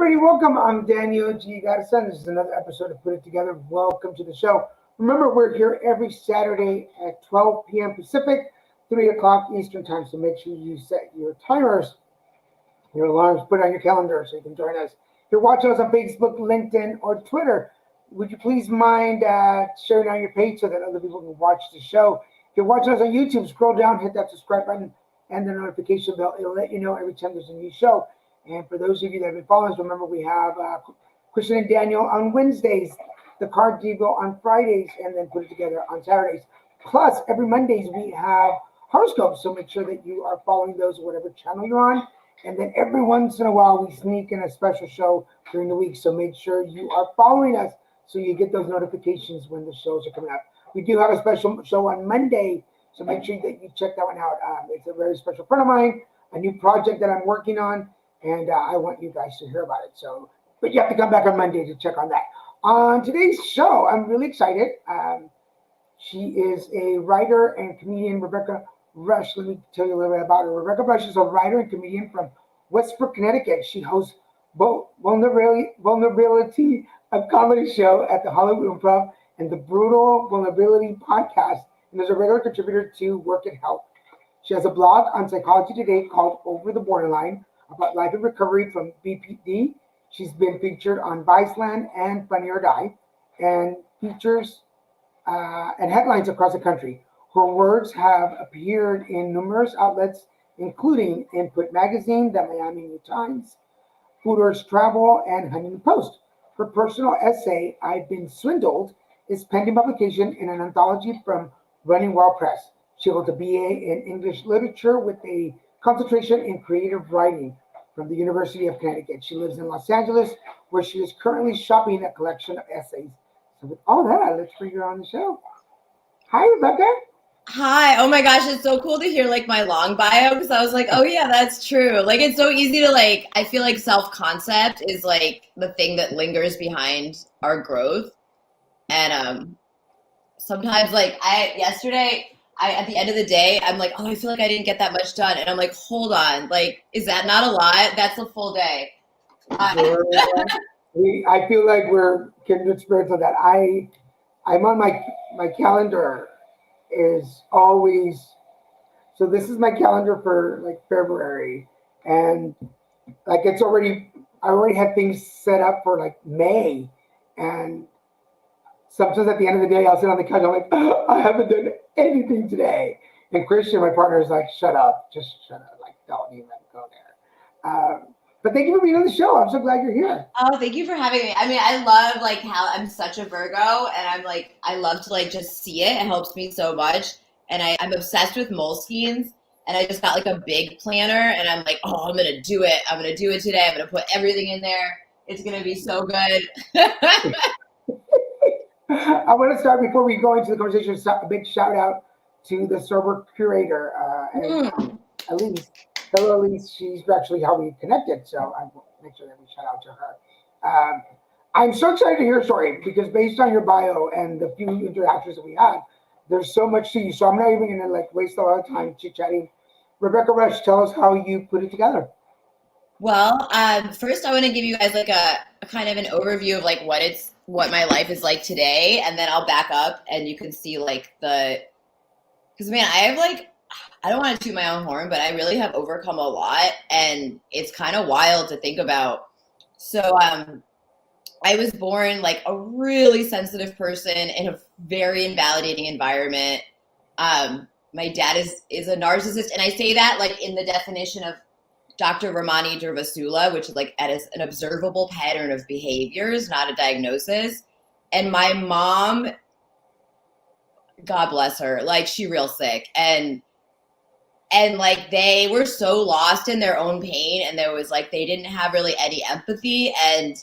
everybody, welcome. I'm Daniel G. Garson. This is another episode of Put It Together. Welcome to the show. Remember, we're here every Saturday at 12 p.m. Pacific, 3 o'clock Eastern Time. So make sure you set your timers, your alarms, put it on your calendar so you can join us. If you're watching us on Facebook, LinkedIn, or Twitter, would you please mind sharing on your page so that other people can watch the show? If you're watching us on YouTube, scroll down, hit that subscribe button and the notification bell. It'll let you know every time there's a new show. And for those of you that have been following us, remember we have Christian and Daniel on Wednesdays, the Card Devo on Fridays, and then Put It Together on Saturdays. Plus, every Mondays we have horoscopes, so make sure that you are following those whatever channel you're on. And then every once in a while we sneak in a special show during the week, so make sure you are following us so you get those notifications when the shows are coming up. We do have a special show on Monday, so make sure that you check that one out. It's a very special friend of mine, a new project that I'm working on. And I want you guys to hear about it. So, but you have to come back on Monday to check on that. On today's show, I'm really excited. She is a writer and comedian, Rebecca Rush. Let me tell you a little bit about her. Rebecca Rush is a writer and comedian from Westbrook, Connecticut. She hosts Vulnerability, a comedy show at the Hollywood Improv, and the Brutal Vulnerability podcast, and is a regular contributor to Workit Health. She has a blog on Psychology Today called Over the Borderline, about life and recovery from BPD. She's been featured on Viceland and Funny or Die, and features and headlines across the country. Her words have appeared in numerous outlets, including Input Magazine, the Miami New Times, Fodor's Travel, and Huffington Post. Her personal essay, I've Been Swindled, is pending publication in an anthology from Running Wild Press. She holds a BA in English Literature with a concentration in creative writing from the University of Connecticut. She lives in Los Angeles, where she is currently shopping a collection of essays. So with all that, let's bring her on the show. Hi, Rebecca. Hi. Oh my gosh, it's so cool to hear like my long bio, because I was like, oh yeah, that's true. Like it's so easy to I feel like self-concept is like the thing that lingers behind our growth. And sometimes yesterday, at the end of the day, I'm like, oh, I feel like I didn't get that much done. And I'm like, hold on, is that not a lot? That's a full day. I feel like we're kindred spirits on that. I'm on my calendar is always, so this is my calendar for February. And I already have things set up for May. And sometimes at the end of the day, I'll sit on the couch. I'm like, oh, I haven't done anything today. And Christian, my partner, is like, shut up. Just shut up. Don't even go there. But thank you for being on the show. I'm so glad you're here. Oh, thank you for having me. I mean, I love how I'm such a Virgo, and I'm I love to just see it. It helps me so much. And I'm obsessed with Moleskines. And I just got a big planner, and I'm like, oh, I'm going to do it. I'm going to do it today. I'm going to put everything in there. It's going to be so good. I want to start before we go into the conversation. A big shout out to the sober curator, Elise. Hello, Elise. She's actually how we connected, so I will make sure that we shout out to her. I'm so excited to hear your story because based on your bio and the few interactions that we had, there's so much to you. So I'm not even going to waste a lot of time chit-chatting. Rebecca Rush, tell us how you put it together. Well, first I want to give you guys a kind of an overview of what my life is like today, and then I'll back up and you can see because man, I have I don't want to toot my own horn, but I really have overcome a lot, and it's kind of wild to think about. So I was born a really sensitive person in a very invalidating environment. My dad is a narcissist, and I say that in the definition of Dr. Ramani Durvasula, which is an observable pattern of behaviors, not a diagnosis. And my mom, God bless her, she real sick. And they were so lost in their own pain, and there was they didn't have really any empathy. And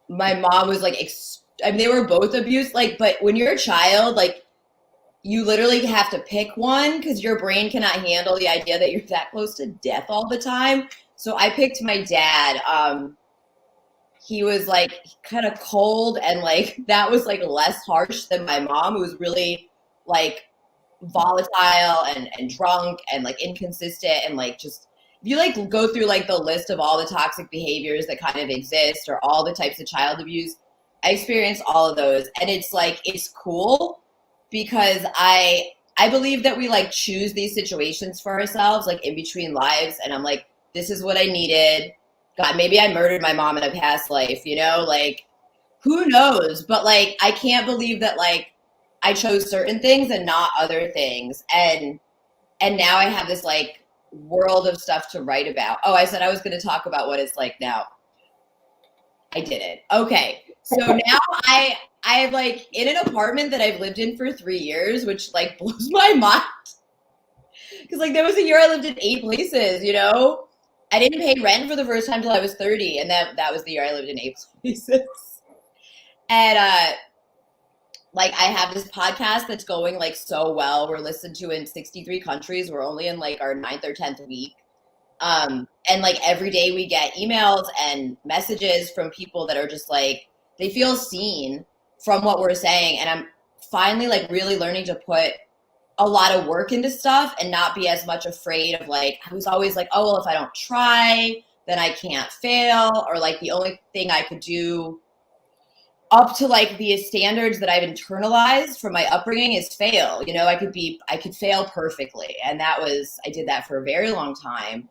my mom was they were both abused. But when you're a child, you literally have to pick one because your brain cannot handle the idea that you're that close to death all the time. So I picked my dad. He was kind of cold, and that was less harsh than my mom, who was really volatile and drunk and inconsistent and just you like go through like the list of all the toxic behaviors that kind of exist or all the types of child abuse, I experienced all of those. And it's like, it's cool because I believe that we like choose these situations for ourselves, like in between lives. And I'm like, this is what I needed. God, maybe I murdered my mom in a past life, you know, like who knows? But like, I can't believe that like I chose certain things and not other things. And now I have this like world of stuff to write about. Oh, I said I was going to talk about what it's like now. I didn't. Okay. So now I'm like in an apartment that I've lived in for 3 years, which like blows my mind. Because like there was a year I lived in 8 places, you know? I didn't pay rent for the first time till I was 30, and that was the year I lived in 8 places. And like I have this podcast that's going like so well. We're listened to in 63 countries. We're only in like our 9th or 10th week. And like every day we get emails and messages from people that are just like, they feel seen from what we're saying. And I'm finally like really learning to put a lot of work into stuff and not be as much afraid of like, I was always like, oh, well, if I don't try, then I can't fail. Or like the only thing I could do up to like the standards that I've internalized from my upbringing is fail. You know, I could fail perfectly. And I did that for a very long time.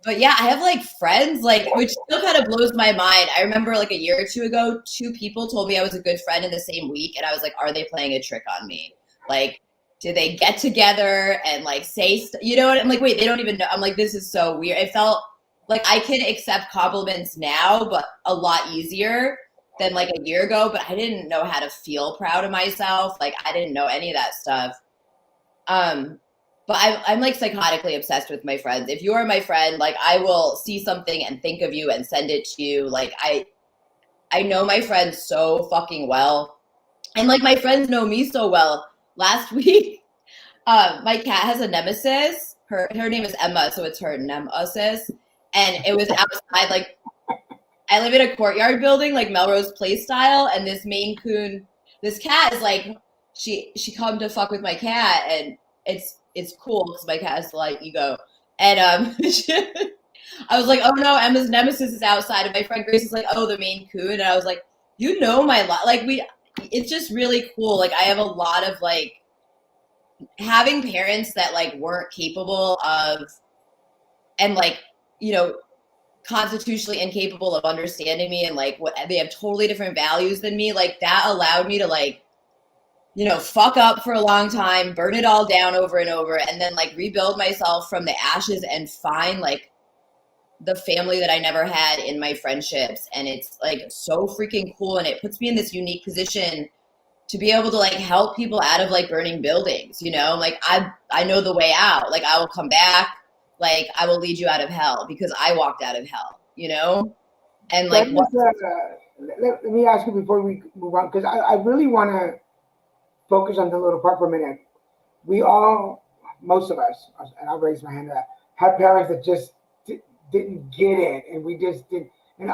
But yeah, I have like friends, like, which still kind of blows my mind. I remember like a year or two ago, 2 people told me I was a good friend in the same week. And I was like, are they playing a trick on me? Like, did they get together and like say, you know what? I'm like, wait, they don't even know. I'm like, this is so weird. It felt like I can accept compliments now, but a lot easier than like a year ago. But I didn't know how to feel proud of myself. Like I didn't know any of that stuff. But I'm like psychotically obsessed with my friends. If you are my friend, like I will see something and think of you and send it to you. Like I know my friends so fucking well. And like my friends know me so well. Last week, my cat has a nemesis. Her name is Emma, so it's her nemesis. And it was outside, like I live in a courtyard building, like Melrose Place style, and this Maine Coon, this cat is like she come to fuck with my cat, and it's cool because my cat has a lot of ego. And I was like, oh no, Emma's nemesis is outside, and my friend Grace is like, oh, the Maine Coon, and I was like, you know my like it's just really cool. Like I have a lot of like having parents that like weren't capable of and like, you know, constitutionally incapable of understanding me and like what they have totally different values than me. Like that allowed me to like, you know, fuck up for a long time, burn it all down over and over, and then like rebuild myself from the ashes and find like the family that I never had in my friendships. And it's like so freaking cool. And it puts me in this unique position to be able to like help people out of like burning buildings, you know, like I know the way out. Like I will come back, like I will lead you out of hell because I walked out of hell, you know? And like, let me ask you before we move on, because I really want to focus on the little part for a minute. We all, most of us, and I'll raise my hand to that, have parents that just didn't get it, and we just didn't. And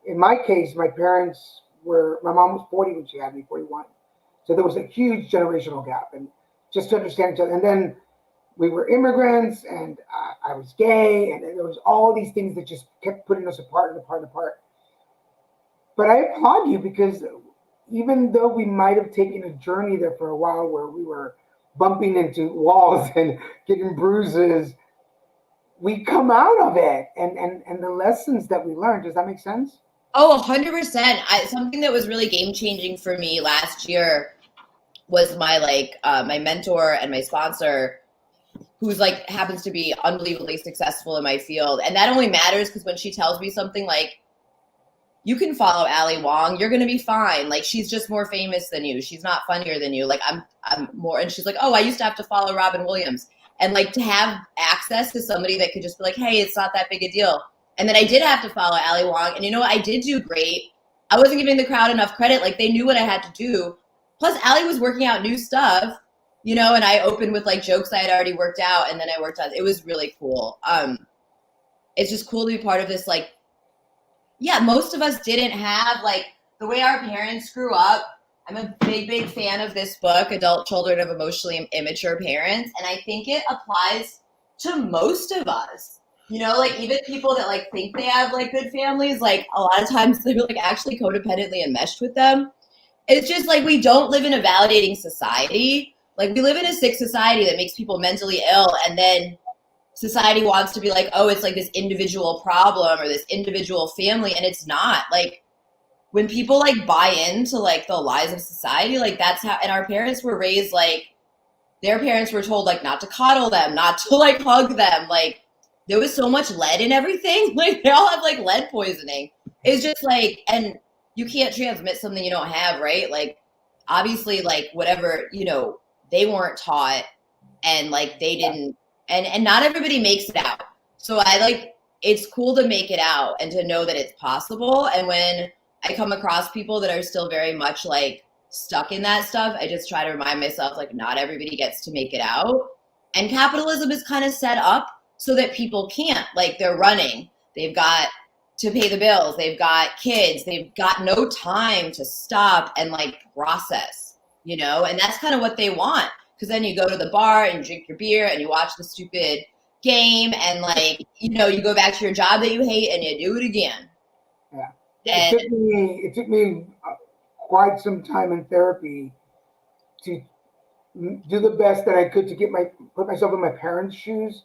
in my case, my parents my mom was 40 when she had me, 41. So there was a huge generational gap, and just to understand each other. And then we were immigrants, and I was gay, and there was all these things that just kept putting us apart and apart and apart. But I applaud you because even though we might have taken a journey there for a while where we were bumping into walls and getting bruises, we come out of it and the lessons that we learned. Does that make sense? Oh, 100%. Something that was really game changing for me last year was my like my mentor and my sponsor, who's like happens to be unbelievably successful in my field. And that only matters because when she tells me something like, you can follow Ali Wong, you're gonna be fine. Like she's just more famous than you. She's not funnier than you. Like I'm more. And she's like, oh, I used to have to follow Robin Williams. And like to have access to somebody that could just be like, hey, it's not that big a deal. And then I did have to follow Ali Wong. And you know what? I did do great. I wasn't giving the crowd enough credit. Like they knew what I had to do. Plus Ali was working out new stuff, you know, and I opened with like jokes I had already worked out. And then I worked on, it was really cool. It's just cool to be part of this. Like, yeah, most of us didn't have like the way our parents grew up. I'm a big fan of this book, Adult Children of Emotionally Immature Parents. And I think it applies to most of us. You know, like even people that like think they have like good families, like a lot of times they're like actually codependently enmeshed with them. It's just like we don't live in a validating society. Like we live in a sick society that makes people mentally ill, and then society wants to be like, oh, it's like this individual problem or this individual family, and it's not. Like when people like buy into like the lies of society, like that's how, and our parents were raised like their parents were told like not to coddle them, not to like hug them. Like there was so much lead in everything. Like they all have like lead poisoning. It's just like, and you can't transmit something you don't have, right? Like obviously like whatever, you know, they weren't taught and like they didn't, and not everybody makes it out. So I like, it's cool to make it out and to know that it's possible. And when I come across people that are still very much like stuck in that stuff, I just try to remind myself like not everybody gets to make it out. And capitalism is kind of set up so that people can't, like they're running. They've got to pay the bills. They've got kids. They've got no time to stop and like process, you know? And that's kind of what they want. Because then you go to the bar and you drink your beer and you watch the stupid game and like, you know, you go back to your job that you hate and you do it again. Yeah. And It took me quite some time in therapy to do the best that I could to put myself in my parents' shoes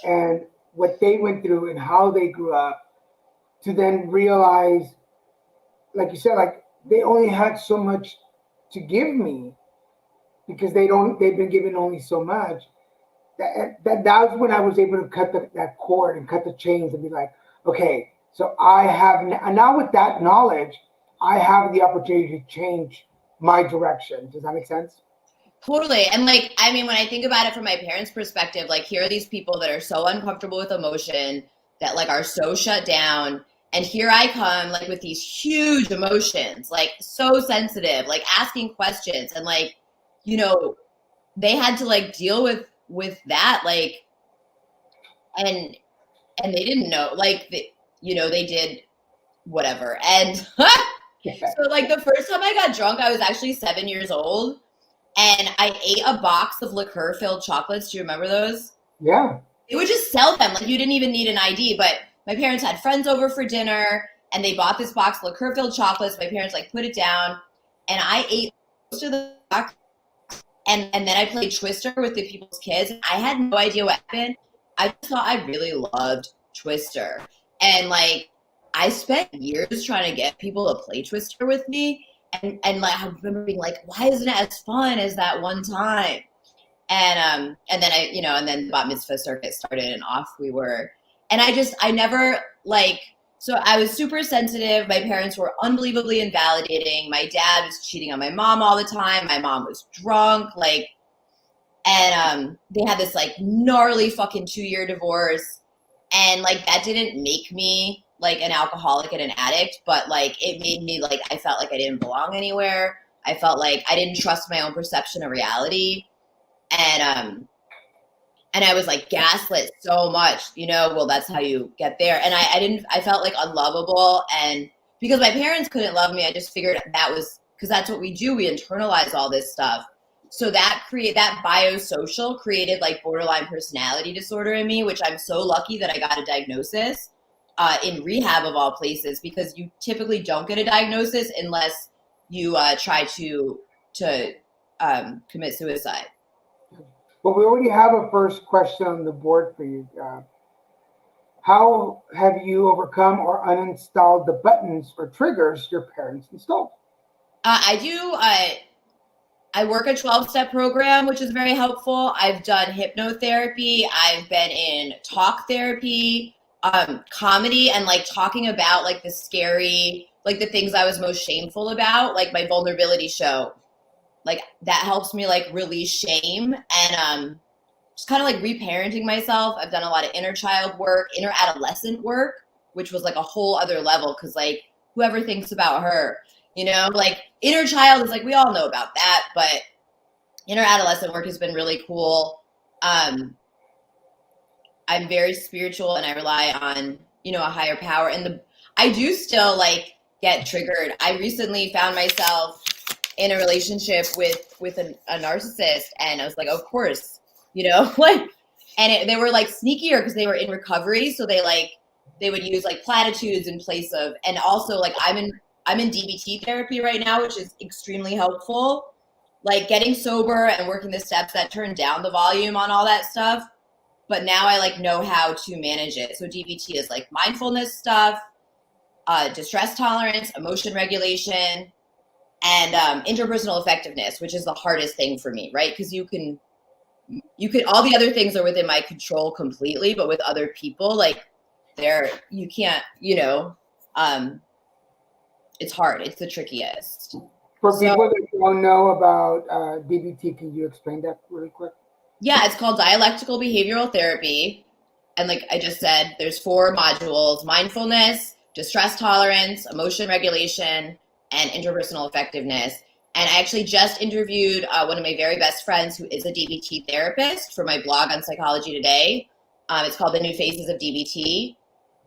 and what they went through and how they grew up, to then realize, like you said, like they only had so much to give me because they've been given only so much. That was when I was able to cut that cord and cut the chains and be like, okay, so I have, and now with that knowledge, I have the opportunity to change my direction. Does that make sense? totally. And like, I mean, when I think about it from my parents' perspective, like here are these people that are so uncomfortable with emotion, that like are so shut down. And here I come like with these huge emotions, like so sensitive, like asking questions. And like, you know, they had to like deal with that, like, and they didn't know, like, you know, they did whatever. And so like the first time I got drunk, I was actually 7 years old. And I ate a box of liqueur-filled chocolates. Do you remember those? Yeah. They would just sell them. Like, you didn't even need an ID. But my parents had friends over for dinner, and they bought this box of liqueur-filled chocolates. My parents, like, put it down. And I ate most of the box. And then I played Twister with the people's kids. I had no idea what happened. I just thought I really loved Twister. And, like, I spent years trying to get people to play Twister with me. And like I remember being like, why isn't it as fun as that one time? And then I, you know, and then the bat mitzvah circuit started and off we were. And I never like, so I was super sensitive. My parents were unbelievably invalidating. My dad was cheating on my mom all the time. My mom was drunk, like, and they had this like gnarly fucking 2-year divorce. And like that didn't make me like an alcoholic and an addict, but like it made me like I felt like I didn't belong anywhere. I felt like I didn't trust my own perception of reality, and I was like gaslit so much, you know. Well, that's how you get there. And I felt like unlovable, and because my parents couldn't love me, I just figured that was because that's what we do. We internalize all this stuff. So that biosocial created like borderline personality disorder in me, which I'm so lucky that I got a diagnosis in rehab of all places, because you typically don't get a diagnosis unless you try to commit suicide. Well, we already have a first question on the board for you. How have you overcome or uninstalled the buttons or triggers your parents installed? I work a 12-step program, which is very helpful. I've done hypnotherapy. I've been in talk therapy, comedy, and like talking about like the scary, like the things I was most shameful about, like my vulnerability show. Like that helps me like release shame and just kind of like reparenting myself. I've done a lot of inner child work, inner adolescent work, which was like a whole other level, because like whoever thinks about her, you know, like inner child is like, we all know about that, but inner adolescent work has been really cool. I'm very spiritual and I rely on, you know, a higher power. And I do still like get triggered. I recently found myself in a relationship with a narcissist, and I was like, of course, you know, like And they were like sneakier because they were in recovery. So they would use like platitudes in place of, and also like I'm in DBT therapy right now, which is extremely helpful. Like getting sober and working the steps that turn down the volume on all that stuff. But now I like know how to manage it. So DBT is like mindfulness stuff, distress tolerance, emotion regulation, and interpersonal effectiveness, which is the hardest thing for me, right? Because you can all the other things are within my control completely, but with other people, like you can't, it's hard. It's the trickiest. For people that don't know about DBT, can you explain that really quick? Yeah, it's called Dialectical Behavioral Therapy. And like I just said, there's 4 modules: mindfulness, distress tolerance, emotion regulation, and interpersonal effectiveness. And I actually just interviewed one of my very best friends who is a DBT therapist for my blog on Psychology Today. It's called The New Faces of DBT.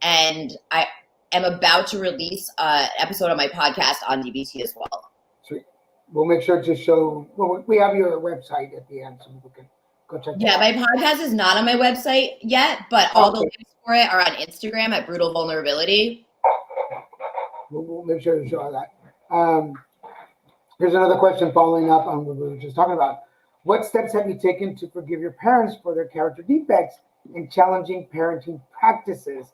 And I am about to release an episode on my podcast on DBT as well. Sweet. We'll make sure to show, well, we have your website at the end so people can go check it out. Yeah, my podcast is not on my website yet, but all the links for it are on Instagram at Brutal Vulnerability. We'll make sure to show that. Here's another question following up on what we were just talking about. What steps have you taken to forgive your parents for their character defects and challenging parenting practices?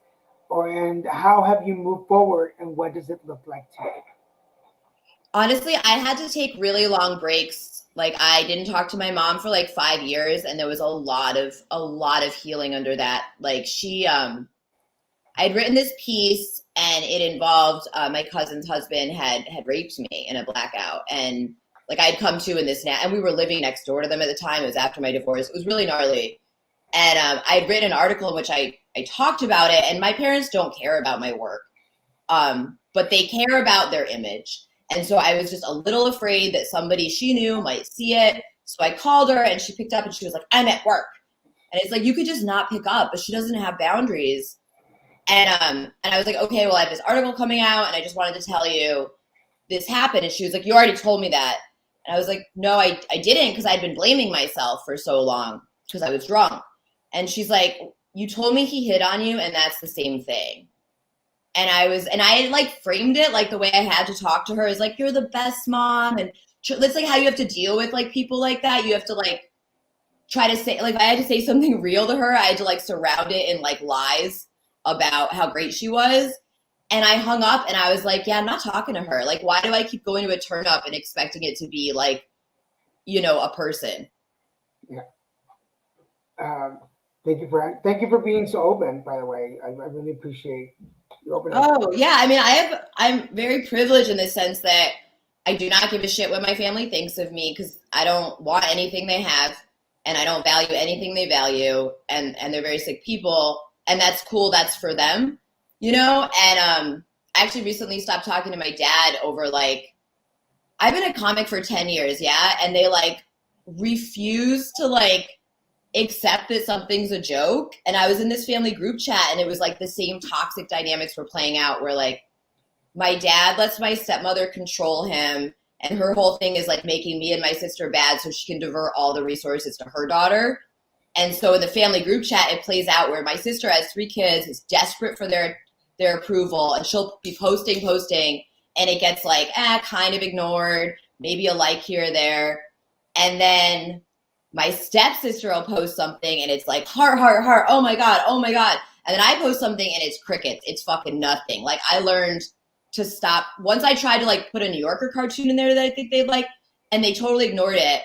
And how have you moved forward, and what does it look like today? Honestly, I had to take really long breaks. Like I didn't talk to my mom for like 5 years, and there was a lot of healing under that. Like I'd written this piece, and it involved my cousin's husband had raped me in a blackout, and like I'd come to in this and we were living next door to them at the time. It was after my divorce. It was really gnarly, and I'd written an article in which I talked about it. And my parents don't care about my work, but they care about their image. And so I was just a little afraid that somebody she knew might see it. So I called her, and she picked up, and she was like, "I'm at work." And it's like, you could just not pick up, but she doesn't have boundaries. And I was like, okay, well, I have this article coming out, and I just wanted to tell you this happened. And she was like, "You already told me that." And I was like, "No, I didn't, because I'd been blaming myself for so long because I was drunk." And she's like, "You told me he hit on you, and that's the same thing." And I like framed it like the way I had to talk to her is like, "You're the best mom." And it's like how you have to deal with like people like that. You have to like try to say, like, I had to say something real to her. I had to like surround it in like lies about how great she was. And I hung up, and I was like, yeah, I'm not talking to her. Like, why do I keep going to a turn up and expecting it to be like, a person? Yeah. Thank you for being so open, by the way. I really appreciate your openness. Oh yeah. I mean, I'm very privileged in the sense that I do not give a shit what my family thinks of me, because I don't want anything they have, and I don't value anything they value, and they're very sick people, and that's cool. That's for them, And I actually recently stopped talking to my dad over like, I've been a comic for 10 years, yeah, and they like refuse to like accept that something's a joke. And I was in this family group chat, and it was like the same toxic dynamics were playing out, where like my dad lets my stepmother control him, and her whole thing is like making me and my sister bad so she can divert all the resources to her daughter. And so in the family group chat, it plays out where my sister has 3 kids, is desperate for their approval, and she'll be posting, and it gets like, kind of ignored, maybe a like here or there. And then my stepsister will post something, and it's like, heart, oh my God. And then I post something, and it's crickets. It's fucking nothing. Like, I learned to stop. Once I tried to like put a New Yorker cartoon in there that I think they'd like, and they totally ignored it.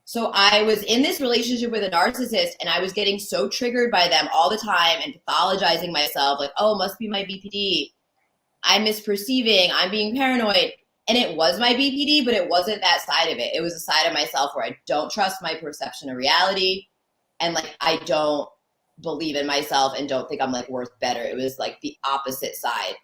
So I was in this relationship with a narcissist, and I was getting so triggered by them all the time and pathologizing myself, like, oh, it must be my BPD. I'm misperceiving. I'm being paranoid. And it was my BPD, but it wasn't that side of it. It was a side of myself where I don't trust my perception of reality. And like, I don't believe in myself and don't think I'm like worth better. It was like the opposite side.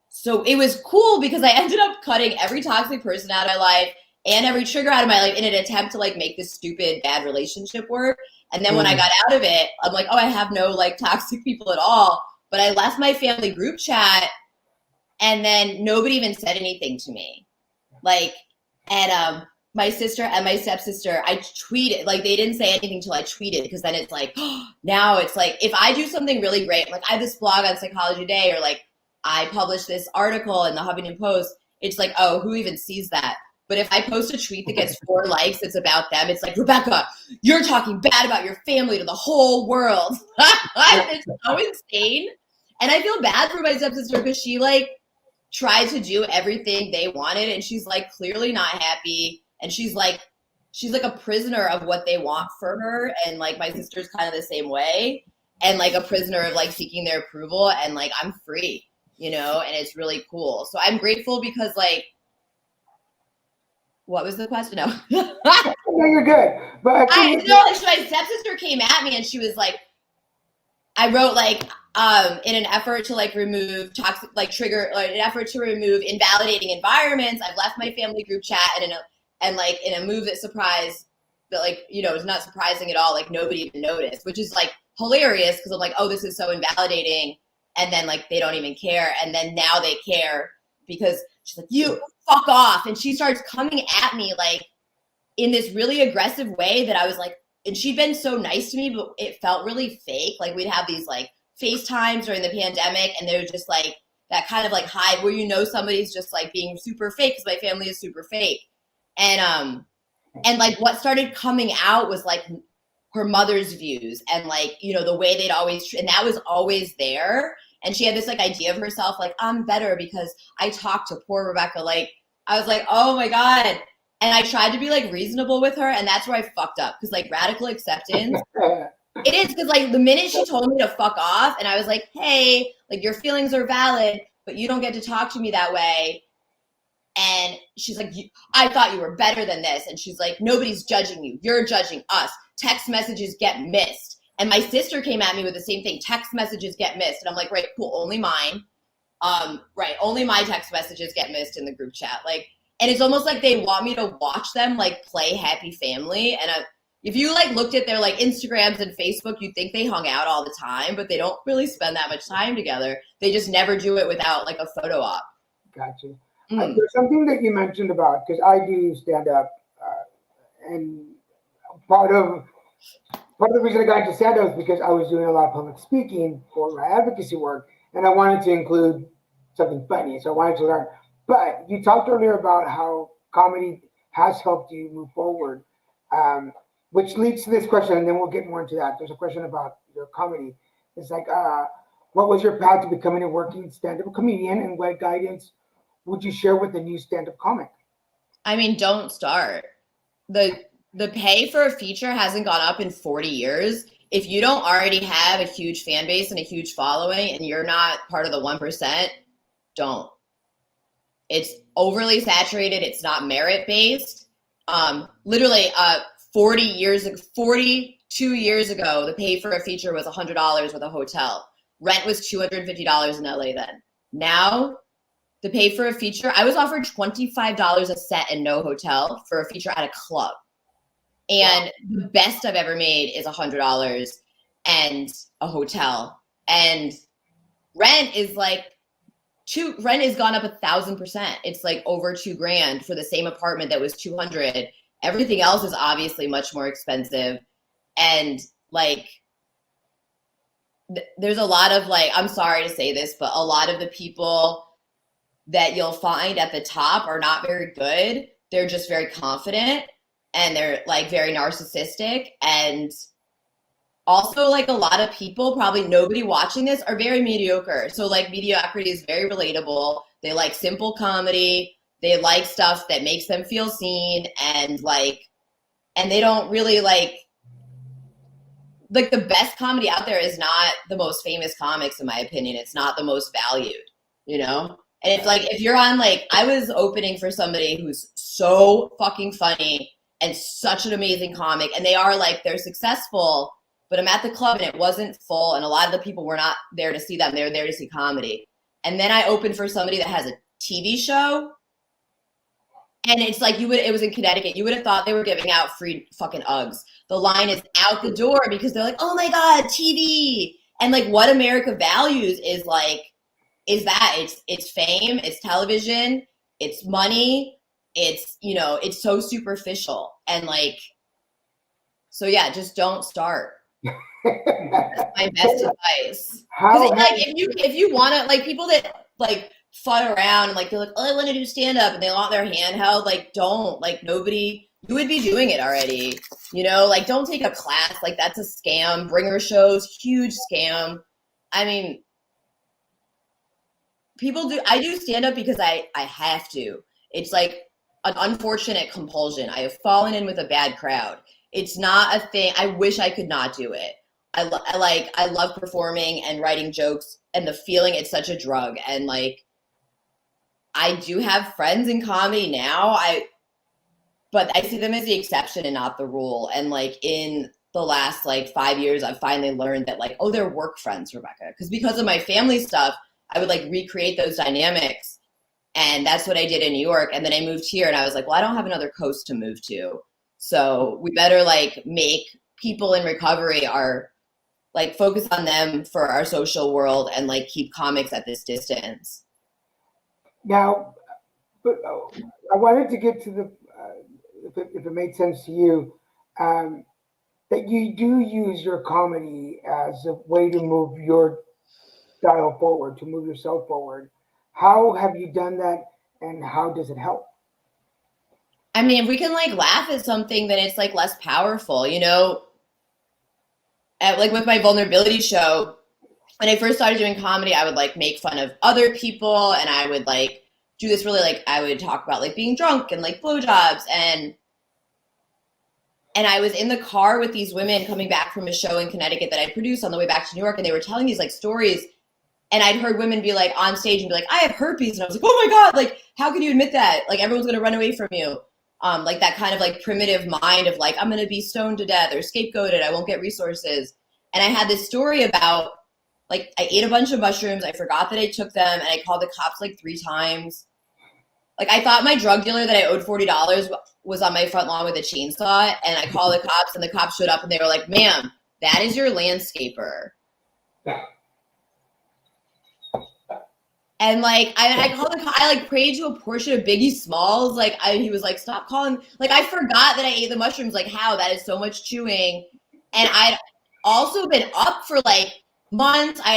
So it was cool because I ended up cutting every toxic person out of my life and every trigger out of my life in an attempt to like make this stupid bad relationship work. And then when I got out of it, I'm like, oh, I have no like toxic people at all. But I left my family group chat, and then nobody even said anything to me. Like, and my sister and my stepsister, I tweeted, like they didn't say anything till I tweeted, because then it's like, now it's like, if I do something really great, like I have this blog on Psychology Today, or like I published this article in the Huffington Post, it's like, oh, who even sees that? But if I post a tweet that gets 4 likes, it's about them. It's like, Rebecca, you're talking bad about your family to the whole world. It's so insane. And I feel bad for my stepsister, because she like tried to do everything they wanted, and she's like clearly not happy. And she's like a prisoner of what they want for her. And like my sister's kind of the same way, and like a prisoner of like seeking their approval. And like I'm free, you know, and it's really cool. So I'm grateful, because like, what was the question? No, No, you're good. But I know, like, so my stepsister came at me and she was like, I wrote like, in an effort to like remove toxic, like trigger, like an effort to remove invalidating environments, I've left my family group chat, and like in a move that surprised, that like, you know, it's not surprising at all, like nobody even noticed, which is like hilarious, because I'm like, oh, this is so invalidating, and then like they don't even care, and then now they care, because she's like, you fuck off, and she starts coming at me like in this really aggressive way that I was like, and she'd been so nice to me, but it felt really fake. Like we'd have these like FaceTimes during the pandemic, and they're just like that kind of like hide where you know somebody's just like being super fake, because my family is super fake. And like what started coming out was like her mother's views, and like, you know, the way they'd always, and that was always there. And she had this like idea of herself, like, I'm better because I talked to poor Rebecca. Like, I was like, oh my God. And I tried to be like reasonable with her, and that's where I fucked up, because like radical acceptance, it is, because like the minute she told me to fuck off, and I was like, hey, like your feelings are valid, but you don't get to talk to me that way. And she's like, I thought you were better than this. And she's like, nobody's judging you. You're judging us. Text messages get missed. And my sister came at me with the same thing. Text messages get missed. And I'm like, right, cool, only mine. Right, only my text messages get missed in the group chat. Like, and it's almost like they want me to watch them like play happy family. And if you like looked at their like Instagrams and Facebook, you'd think they hung out all the time, but they don't really spend that much time together. They just never do it without like a photo op. Gotcha. There's something that you mentioned about, because I do stand up, and part of the reason I got into stand up is because I was doing a lot of public speaking for my advocacy work, and I wanted to include something funny, so I wanted to learn. But you talked earlier about how comedy has helped you move forward, which leads to this question, and then we'll get more into that. There's a question about your comedy. It's like, what was your path to becoming a working stand-up comedian, and what guidance would you share with the new stand-up comic? I mean, don't start. The pay for a feature hasn't gone up in 40 years. If you don't already have a huge fan base and a huge following, and you're not part of the 1%, don't. It's overly saturated. It's not merit-based. Literally, 42 years ago, the pay for a feature was $100 with a hotel. Rent was $250 in LA then. Now, the pay for a feature, I was offered $25 a set and no hotel for a feature at a club. And the best I've ever made is $100 and a hotel. And rent is like, rent has gone up 1,000%. It's like over $2,000 for the same apartment that was $200. Everything else is obviously much more expensive. And like, there's a lot of like, I'm sorry to say this, but a lot of the people that you'll find at the top are not very good. They're just very confident, and they're like very narcissistic. And also like a lot of people, probably nobody watching this, are very mediocre. So like mediocrity is very relatable. They like simple comedy. They like stuff that makes them feel seen, and like, and they don't really like the best comedy out there is not the most famous comics, in my opinion. It's not the most valued, you know? And it's like, if you're on like, I was opening for somebody who's so fucking funny and such an amazing comic, and they are like, they're successful, but I'm at the club and it wasn't full, and a lot of the people were not there to see them. They were there to see comedy. And then I opened for somebody that has a TV show, and it's like, it was in Connecticut. You would have thought they were giving out free fucking Uggs. The line is out the door because they're like, oh my God, TV. And like what America values is like, is that it's fame, it's television, it's money, it's, you know, it's so superficial. And like, so yeah, just don't start. That's my best advice. Because like if you want to, like, people that like fun around and like they're like, oh, I want to do stand up, and they want their hand held, like, don't, like, nobody, you would be doing it already, you know, like, don't take a class, like, that's a scam. Bringer shows, huge scam. I mean, people do, I do stand up because I have to. It's like an unfortunate compulsion. I have fallen in with a bad crowd. It's not a thing. I wish I could not do it. I love performing and writing jokes, and the feeling, it's such a drug. And like, I do have friends in comedy now. But I see them as the exception and not the rule. And like, in the last like 5 years, I've finally learned that like, oh, they're work friends, Rebecca. Because of my family stuff, I would like recreate those dynamics. And that's what I did in New York. And then I moved here and I was like, well, I don't have another coast to move to. So we better like make people in recovery are like focus on them for our social world and like keep comics at this distance. Now, but I wanted to get to the, if it made sense to you, that you do use your comedy as a way to move your style forward, to move yourself forward. How have you done that, and how does it help? I mean, if we can like laugh at something, then it's like less powerful, you know? Like with my vulnerability show, when I first started doing comedy, I would like make fun of other people, and I would like do this really, like, I would talk about like being drunk and like blowjobs, and I was in the car with these women coming back from a show in Connecticut that I produced on the way back to New York, and they were telling these like stories, and I'd heard women be like on stage and be like, I have herpes, and I was like, oh my God, like, how can you admit that? Like, everyone's gonna run away from you. Like that kind of like primitive mind of like, I'm gonna be stoned to death or scapegoated, I won't get resources. And I had this story about like, I ate a bunch of mushrooms, I forgot that I took them, and I called the cops like 3 times. Like, I thought my drug dealer that I owed $40 was on my front lawn with a chainsaw, and I called the cops, and the cops showed up, and they were like, ma'am, that is your landscaper. And like, I called I like prayed to a portion of Biggie Smalls. Like, he was like, stop calling. Like, I forgot that I ate the mushrooms. Like, how? That is so much chewing. And I'd also been up for like months. I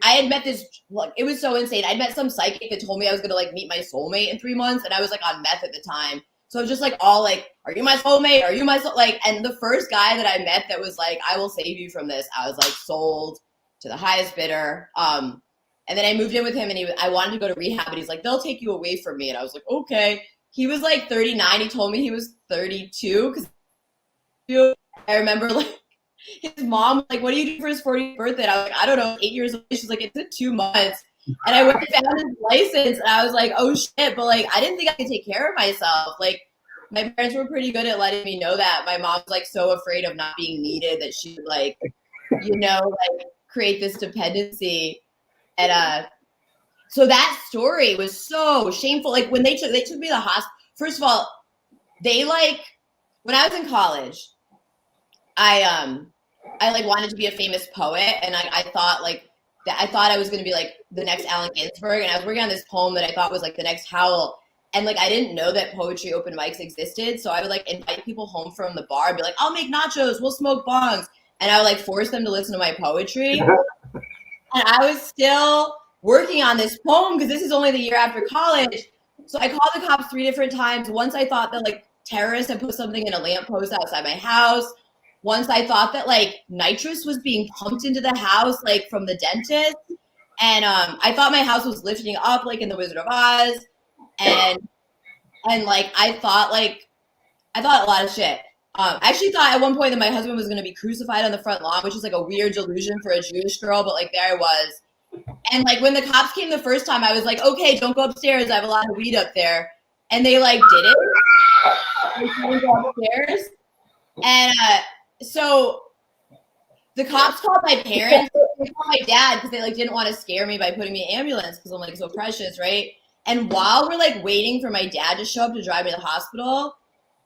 had met this, like, it was so insane. I'd met some psychic that told me I was going to like meet my soulmate in 3 months. And I was like on meth at the time. So I was just like, all like, are you my soulmate? Are you my soul? Like, and the first guy that I met that was like, I will save you from this, I was like sold to the highest bidder. And then I moved in with him, and I wanted to go to rehab, and he's like, they'll take you away from me. And I was like, okay. He was like 39. He told me he was 32. Because I remember like his mom was like, what do you do for his 40th birthday? And I was like, I don't know, 8 years old. She's like, it's in 2 months. And I went and found his license, and I was like, oh shit. But like, I didn't think I could take care of myself. Like, my parents were pretty good at letting me know that. My mom was like so afraid of not being needed that she would like, you know, like create this dependency. And so that story was so shameful. Like, when they took me to the hospital, first of all, they like, when I was in college, I like wanted to be a famous poet, and I thought like that, I thought I was going to be like the next Allen Ginsberg, and I was working on this poem that I thought was like the next Howell. And like, I didn't know that poetry open mics existed. So I would like invite people home from the bar and be like, I'll make nachos, we'll smoke bongs. And I would like force them to listen to my poetry. And I was still working on this poem because this is only the year after college. So I called the cops 3 different times. Once I thought that like terrorists had put something in a lamppost outside my house. Once I thought that like nitrous was being pumped into the house, like from the dentist. And I thought my house was lifting up like in the Wizard of Oz. And like, I thought a lot of shit. I actually thought at one point that my husband was going to be crucified on the front lawn, which is like a weird delusion for a Jewish girl, but like, there I was. And like, when the cops came the first time, I was like, okay, don't go upstairs, I have a lot of weed up there. And they like did it. They didn't go upstairs. And so the cops called my parents, they called my dad, because they like didn't want to scare me by putting me in an ambulance, because I'm like so precious, right? And while we're like waiting for my dad to show up to drive me to the hospital,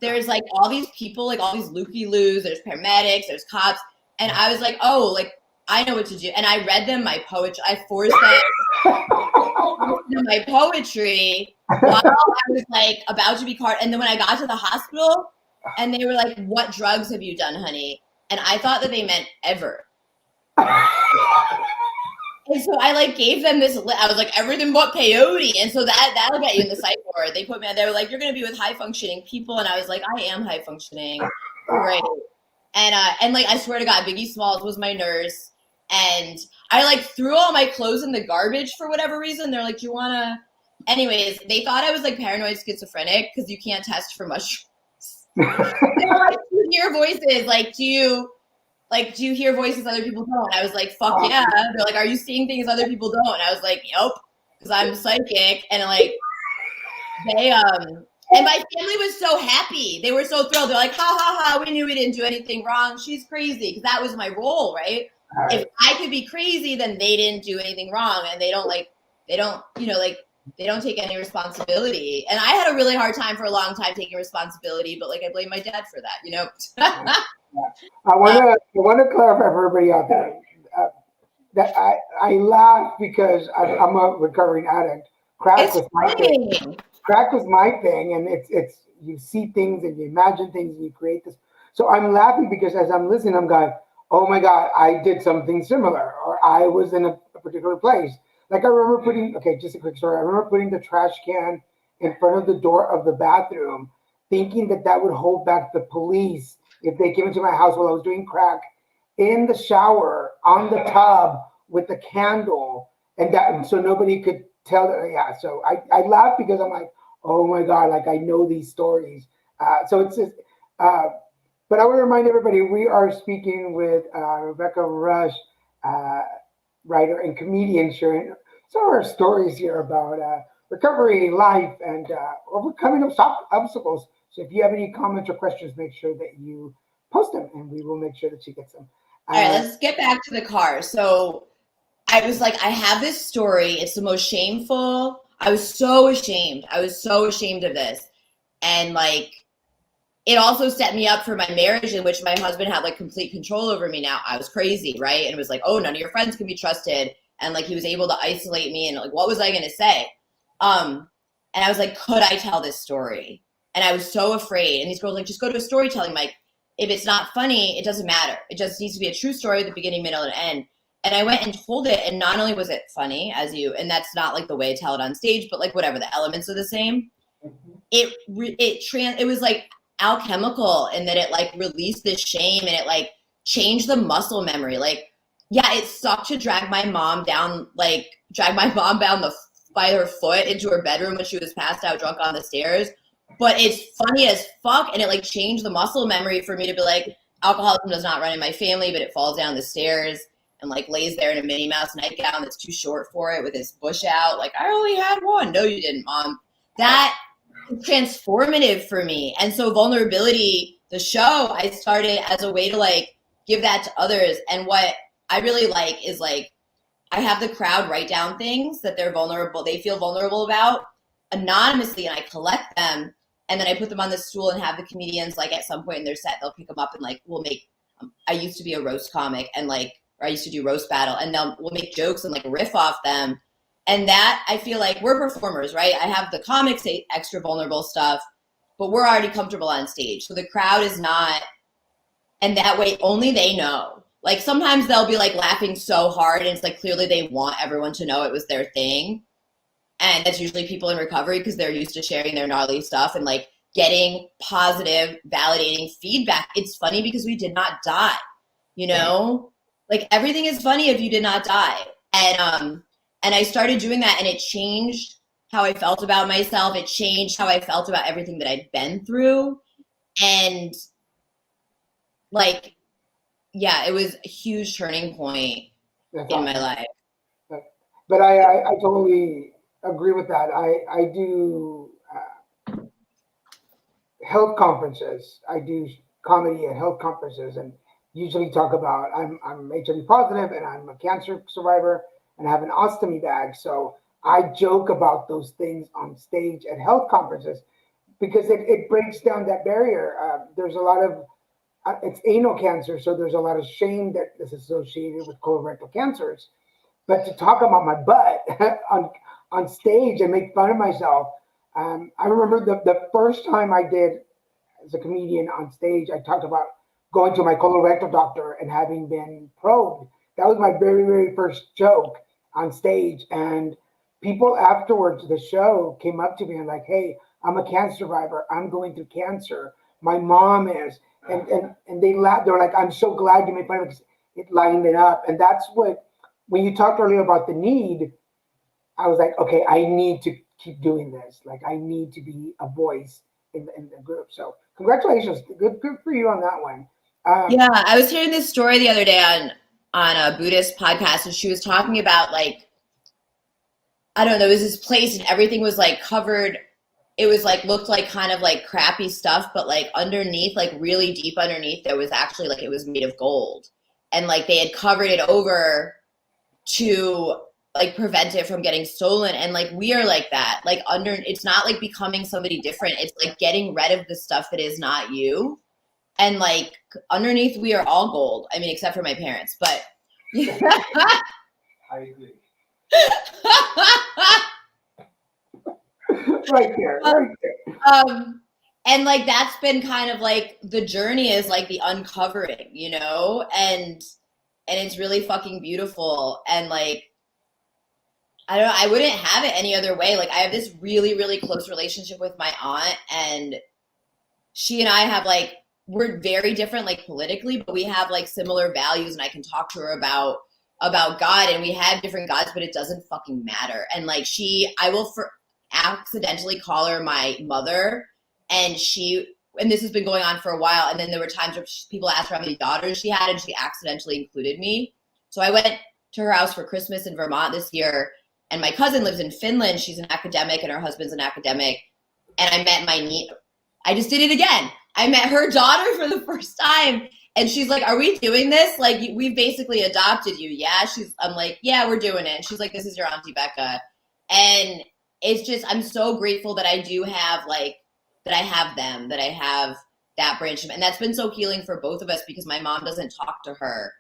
there's like all these people, like all these looky-loos, there's paramedics, there's cops. And I was like, oh, like, I know what to do. And I read them my poetry. I forced them to my poetry while I was like about to be caught. And then when I got to the hospital and they were like, "What drugs have you done, honey?" And I thought that they meant ever. And so I like gave them this. I was like, everything but peyote. And so that'll get you in the psych ward. They put me on. They were like, "You're going to be with high functioning people." And I was like, "I am high functioning." Right. And like, I swear to God, Biggie Smalls was my nurse. And I like threw all my clothes in the garbage for whatever reason. They're like, "Do you want to?" Anyways, they thought I was like paranoid schizophrenic because you can't test for mushrooms. They were like, "Do you hear voices? Like, do you hear voices other people don't?" I was like, "Fuck yeah." They're like, "Are you seeing things other people don't?" And I was like, "Yep," because I'm psychic. And like, they and my family was so happy. They were so thrilled. They're like, "Ha ha ha, we knew we didn't do anything wrong. She's crazy." Because that was my role, right? If I could be crazy, then they didn't do anything wrong. And they don't take any responsibility. And I had a really hard time for a long time taking responsibility, but like I blame my dad for that, you know? I want to clarify for everybody out there that I laugh because I'm a recovering addict. Crack was my thing. Crack was my thing, and it's you see things and you imagine things and you create this. So I'm laughing because as I'm listening, I'm going, "Oh my God, I did something similar, or I was in a particular place." Like I remember just a quick story. I remember putting the trash can in front of the door of the bathroom, thinking that would hold back the police if they came into my house while I was doing crack, in the shower, on the tub with the candle, and so nobody could tell that. Yeah, so I laugh because I'm like, "Oh my God, like I know these stories." So it's just, but I want to remind everybody, we are speaking with Rebecca Rush, writer and comedian, sharing some of our stories here about recovery, life, and overcoming obstacles. So if you have any comments or questions, make sure that you post them, and we will make sure that she gets them. All right, let's get back to the car. So I was like, I have this story. It's the most shameful. I was so ashamed. I was so ashamed of this. And like, it also set me up for my marriage, in which my husband had like complete control over me. Now I was crazy, right? And it was like, "Oh, none of your friends can be trusted." And like, he was able to isolate me, and like, what was I going to say? And I was like, could I tell this story? And I was so afraid. And these girls like, "Just go to a storytelling mic. If it's not funny, it doesn't matter. It just needs to be a true story with the beginning, middle, and end." And I went and told it, and not only was it funny, and that's not like the way I tell it on stage, but like whatever, the elements are the same. It was like alchemical, in that it like released this shame, and it like changed the muscle memory. Like, yeah, it sucked to drag my mom down by her foot into her bedroom when she was passed out drunk on the stairs. But it's funny as fuck, and it like changed the muscle memory for me to be like, alcoholism does not run in my family, but it falls down the stairs and like lays there in a Minnie Mouse nightgown that's too short for it with its bush out. Like, "I only had one." "No, you didn't, Mom." That was transformative for me. And so vulnerability, the show, I started as a way to like give that to others. And what I really like is like, I have the crowd write down things that they feel vulnerable about anonymously, and I collect them. And then I put them on the stool and have the comedians, like at some point in their set, they'll pick them up and like, I used to be a roast comic, and like, or I used to do roast battle, and we'll make jokes and like riff off them. And that, I feel like we're performers, right? I have the comics say extra vulnerable stuff, but we're already comfortable on stage. So the crowd is not, and that way only they know. Like sometimes they'll be like laughing so hard, and it's like clearly they want everyone to know it was their thing. And that's usually people in recovery, because they're used to sharing their gnarly stuff and like getting positive, validating feedback. It's funny because we did not die, you know? Like everything is funny if you did not die. And I started doing that, and it changed how I felt about myself. It changed how I felt about everything that I'd been through. And like, yeah, it was a huge turning point in my life. But I totally agree with that. I do health conferences. I do comedy at health conferences, and usually talk about I'm HIV positive, and I'm a cancer survivor, and I have an ostomy bag. So I joke about those things on stage at health conferences because it breaks down that barrier. There's a lot of it's anal cancer, so there's a lot of shame that is associated with colorectal cancers. But to talk about my butt on stage and make fun of myself, I remember the first time I did as a comedian on stage, I talked about going to my colorectal doctor and having been probed. That was my very, very first joke on stage. And people afterwards, the show came up to me and like, hey, I'm a cancer survivor. I'm going through cancer. My mom is. And they laughed. They were like, I'm so glad you made fun of it because it lined it up. And that's what, when you talked earlier about the need, I was like, okay, I need to keep doing this. Like, I need to be a voice in the group. So congratulations. Good for you on that one. Yeah, I was hearing this story the other day on a Buddhist podcast, and she was talking about like, I don't know, there was this place and everything was like covered. It was like looked like kind of like crappy stuff, but like underneath, like really deep underneath, there was actually like it was made of gold, and like they had covered it over to like prevent it from getting stolen. And like we are like that, like it's not like becoming somebody different. It's like getting rid of the stuff that is not you. And like underneath, we are all gold. I mean, except for my parents, but I agree. Right there. And like that's been kind of like the journey is like the uncovering, you know, and it's really fucking beautiful. And like I don't know, I wouldn't have it any other way. Like I have this really, really close relationship with my aunt, and she and I have like, we're very different like politically, but we have like similar values, and I can talk to her about God, and we have different gods, but it doesn't fucking matter. And like I will accidentally call her my mother, and this has been going on for a while. And then there were times where people asked her how many daughters she had, and she accidentally included me. So I went to her house for Christmas in Vermont this year, and my cousin lives in Finland. She's an academic, and her husband's an academic. And I met my niece. I just did it again. I met her daughter for the first time, and she's like, are we doing this? Like, we've basically adopted you. Yeah. I'm like, yeah, we're doing it. And she's like, this is your Auntie Becca. And it's just, I'm so grateful that I do have like, that I have them, that I have that branch. And that's been so healing for both of us, because my mom doesn't talk to her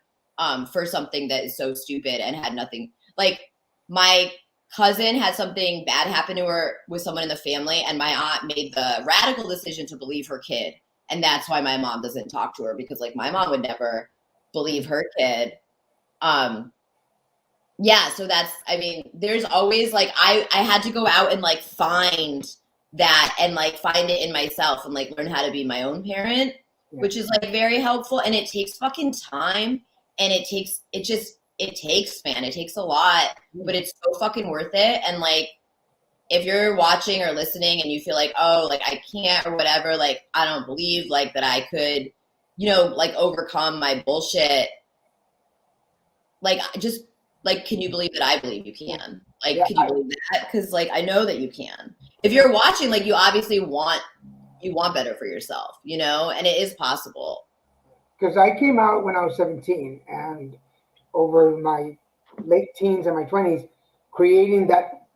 for something that is so stupid and had nothing. Like my cousin had something bad happen to her with someone in the family, and my aunt made the radical decision to believe her kid. And that's why my mom doesn't talk to her, because like my mom would never believe her kid. Yeah, so that's, I mean, there's always like, I had to go out and like find that and like find it in myself and like learn how to be my own parent, which is like very helpful. And it takes fucking time, and it takes, man, it takes a lot, but it's so fucking worth it. And like, if you're watching or listening and you feel like, oh, like I can't or whatever, like I don't believe like that I could, you know, like overcome my bullshit. Like just like, can you believe that I believe you can? Like, can you believe that? Because like, I know that you can. If you're watching, like you obviously want better for yourself, you know, and it is possible. Because I came out when I was 17, and over my late teens and my 20s, creating that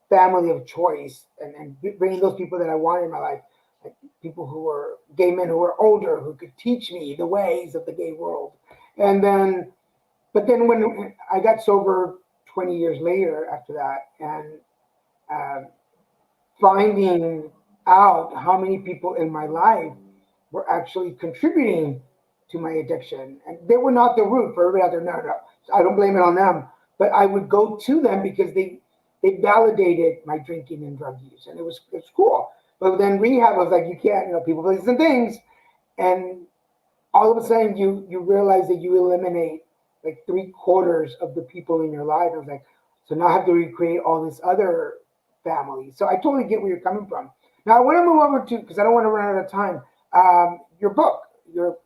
family of choice and bringing those people that I wanted in my life, like people who were gay men who were older, who could teach me the ways of the gay world. And then, but then when I got sober 20 years later after that, and finding out how many people in my life were actually contributing to my addiction. And they were not the root for everybody out there. No. I don't blame it on them. But I would go to them because they validated my drinking and drug use. And it's cool. But then rehab was like, you can't, you know, people, places, and things. And all of a sudden you realize that you eliminate like 3/4 of the people in your life. I was like, so now I have to recreate all this other family. So I totally get where you're coming from. Now I want to move over to, because I don't want to run out of time, your book, your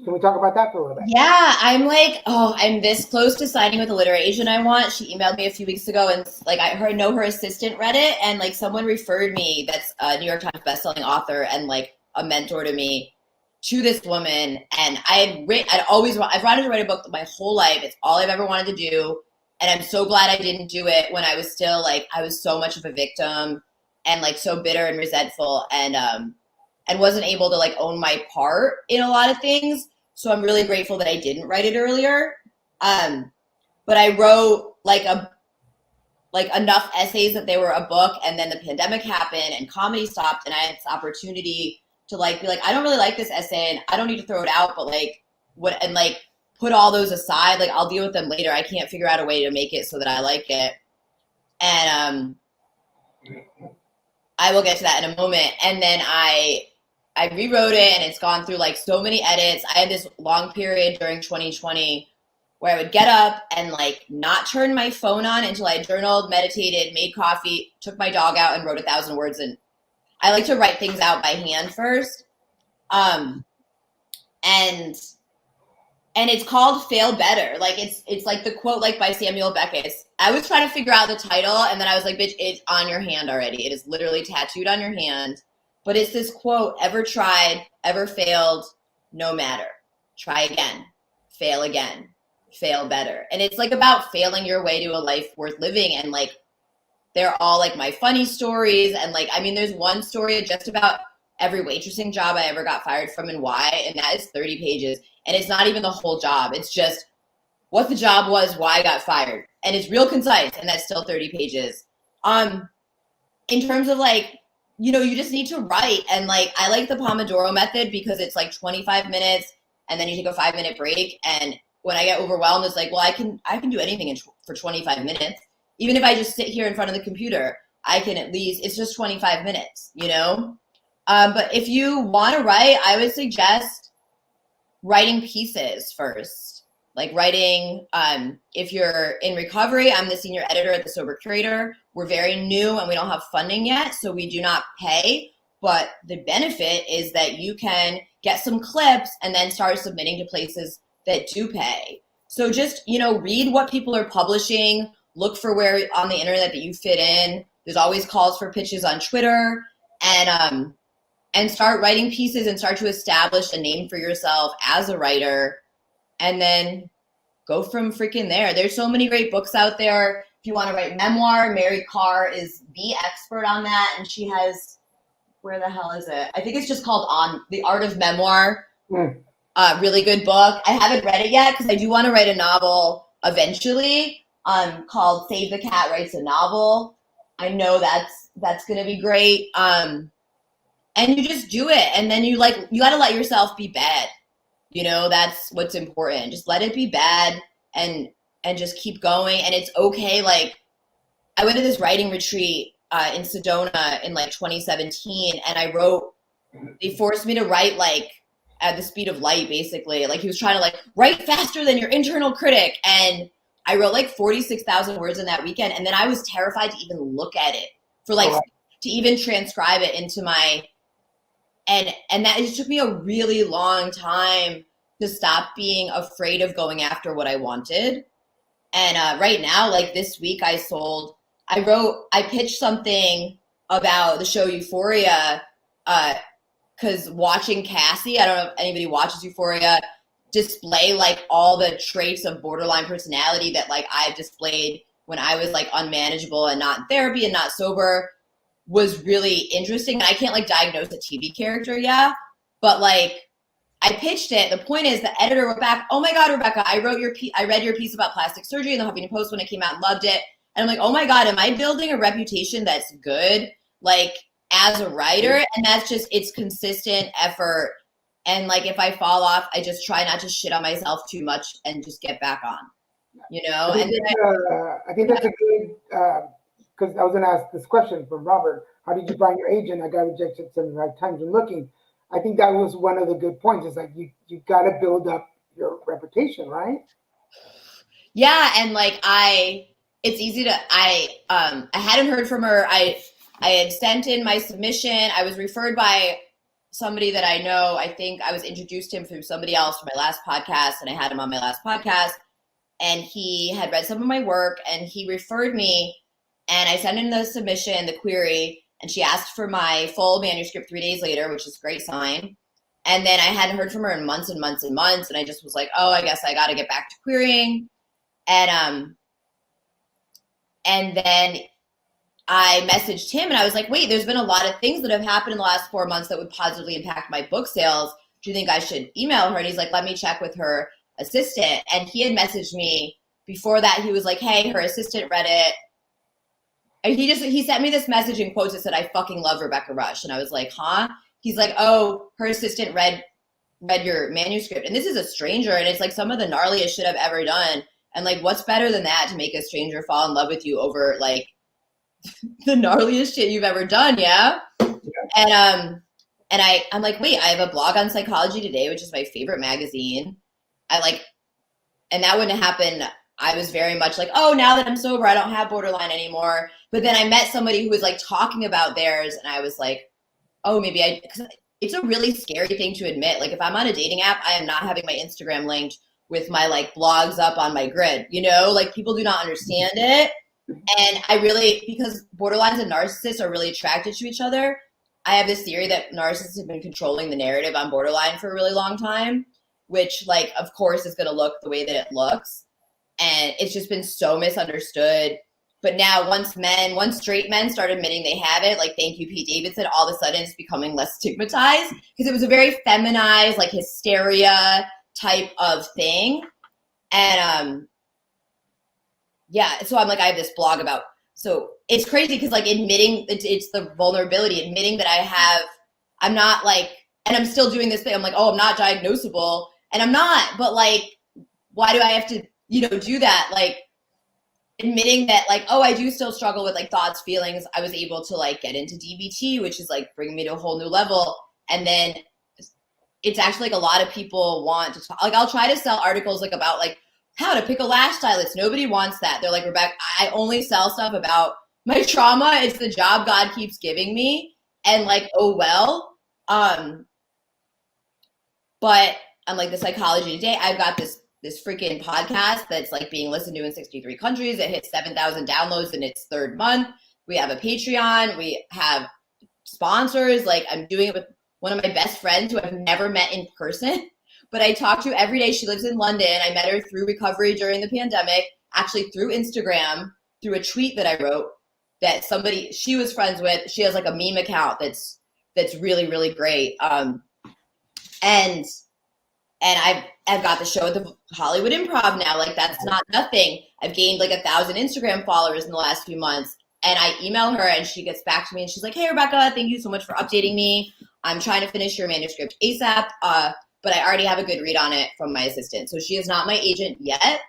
can we talk about that for a little bit? Yeah, I'm like, I'm this close to signing with the literary agent I want. She emailed me a few weeks ago, and like I know her assistant read it, and like someone referred me that's a New York Times bestselling author and like a mentor to me, to this woman. And I've wanted to write a book my whole life. It's all I've ever wanted to do. And I'm so glad I didn't do it when I was still like, I was so much of a victim and like so bitter and resentful, and wasn't able to like own my part in a lot of things. So I'm really grateful that I didn't write it earlier. but I wrote like enough essays that they were a book, and then the pandemic happened and comedy stopped, and I had this opportunity to like be like, I don't really like this essay and I don't need to throw it out, but like what, and like put all those aside, like I'll deal with them later. I can't figure out a way to make it so that I like it. And I will get to that in a moment. And then I rewrote it, and it's gone through like so many edits. I had this long period during 2020 where I would get up and like not turn my phone on until I journaled, meditated, made coffee, took my dog out, and wrote 1,000 words. And I like to write things out by hand first. And it's called Fail Better. Like it's like the quote like by Samuel Beckett. I was trying to figure out the title, and then I was like, bitch, it's on your hand already. It is literally tattooed on your hand. But it's this quote: ever tried, ever failed, no matter. Try again, fail again, fail better. And it's like about failing your way to a life worth living. And like, they're all like my funny stories. And like, I mean, there's one story just about every waitressing job I ever got fired from and why. And that is 30 pages. And it's not even the whole job. It's just what the job was, why I got fired. And it's real concise, and that's still 30 pages. In terms of like, you know, you just need to write. And like, I like the Pomodoro method because it's like 25 minutes and then you take a 5-minute break. And when I get overwhelmed, it's like, well, I can do anything for 25 minutes. Even if I just sit here in front of the computer, I can at least, it's just 25 minutes, you know? But if you want to write, I would suggest writing pieces first. Like writing, if you're in recovery, I'm the senior editor at the Sober Curator. We're very new and we don't have funding yet, so we do not pay. But the benefit is that you can get some clips and then start submitting to places that do pay. So just, you know, read what people are publishing, look for where on the internet that you fit in. There's always calls for pitches on Twitter, and start writing pieces and start to establish a name for yourself as a writer. And then go from freaking there. There's so many great books out there. If you want to write memoir, Mary Carr is the expert on that. And she has, where the hell is it? I think it's just called On the Art of Memoir. Really good book. I haven't read it yet because I do want to write a novel eventually called Save the Cat Writes a Novel. I know that's going to be great. And you just do it. And then you got to let yourself be bad. You know, that's what's important. Just let it be bad and just keep going. And it's okay. Like, I went to this writing retreat in Sedona in like 2017, and they forced me to write like at the speed of light, basically. Like, he was trying to like write faster than your internal critic. And I wrote like 46,000 words in that weekend. And then I was terrified to even look at it to even transcribe it into my, and that it took me a really long time to stop being afraid of going after what I wanted. And right now, like this week, I pitched something about the show Euphoria, because watching Cassie, I don't know if anybody watches Euphoria, display like all the traits of borderline personality that like I've displayed when I was like unmanageable and not in therapy and not sober, was really interesting. And I can't like diagnose a TV character yet, but like I pitched it. The point is, the editor wrote back, "Oh my God, Rebecca, I read your piece about plastic surgery in the Huffington Post when it came out and loved it." And I'm like, oh my God, am I building a reputation that's good, like as a writer? And that's just, it's consistent effort. And like, if I fall off, I just try not to shit on myself too much and just get back on, you know? I think that's a good, because I was going to ask this question from Robert. How did you find your agent? I got rejected 75 times when looking. I think that was one of the good points. It's like, you got to build up your reputation, right? Yeah. And like, it's easy to, I hadn't heard from her. I had sent in my submission. I was referred by somebody that I know. I think I was introduced to him through somebody else from my last podcast, and I had him on my last podcast, and he had read some of my work, and he referred me, and I sent in the submission, the query, and she asked for my full manuscript 3 days later, which is a great sign. And then I hadn't heard from her in months and months and months, and I just was like, oh, I guess I got to get back to querying. And then I messaged him, and I was like, wait, there's been a lot of things that have happened in the last 4 months that would positively impact my book sales. Do you think I should email her? And he's like, let me check with her assistant. And he had messaged me before that, he was like, hey, her assistant read it. And he sent me this message in quotes that said, I fucking love Rebecca Rush. And I was like, huh? He's like, oh, her assistant read your manuscript. And this is a stranger. And it's like some of the gnarliest shit I've ever done. And like, what's better than that to make a stranger fall in love with you over like the gnarliest shit you've ever done? Yeah. And I'm like, wait, I have a blog on Psychology Today, which is my favorite magazine. And that wouldn't happen. I was very much like, oh, now that I'm sober, I don't have borderline anymore. But then I met somebody who was like talking about theirs, and I was like, oh, maybe because it's a really scary thing to admit. Like if I'm on a dating app, I am not having my Instagram linked with my like blogs up on my grid, you know, like people do not understand it. And I really, because borderlines and narcissists are really attracted to each other, I have this theory that narcissists have been controlling the narrative on borderline for a really long time, which like, of course, is going to look the way that it looks. And it's just been so misunderstood. But now once straight men start admitting they have it, like thank you, Pete Davidson, all of a sudden it's becoming less stigmatized because it was a very feminized, like hysteria type of thing. And yeah, so I'm like, I have this blog about, so it's crazy because like admitting it's the vulnerability, admitting that I'm not like, and I'm still doing this thing. I'm like, oh, I'm not diagnosable, and I'm not, but like, why do I have to, do that? Like admitting that like, oh, I do still struggle with like thoughts, feelings. I was able to like get into DBT, which is like bringing me to a whole new level. And then it's actually like a lot of people want to talk, like I'll try to sell articles like about like how to pick a lash stylist. Nobody wants that. They're like, Rebecca, I only sell stuff about my trauma. It's the job God keeps giving me. And like, oh, well, but I'm like the Psychology Today, I've got this freaking podcast that's like being listened to in 63 countries. It hit 7,000 downloads in its third month. We have a Patreon. We have sponsors. Like I'm doing it with one of my best friends who I've never met in person, but I talk to every day. She lives in London. I met her through recovery during the pandemic, actually through Instagram, through a tweet that I wrote that somebody she was friends with. She has like a meme account that's really, really great. And I've got the show at the Hollywood Improv now. Like that's not nothing. I've gained like 1,000 Instagram followers in the last few months. And I email her and she gets back to me and she's like, hey, Rebecca, thank you so much for updating me. I'm trying to finish your manuscript ASAP, but I already have a good read on it from my assistant. So she is not my agent yet,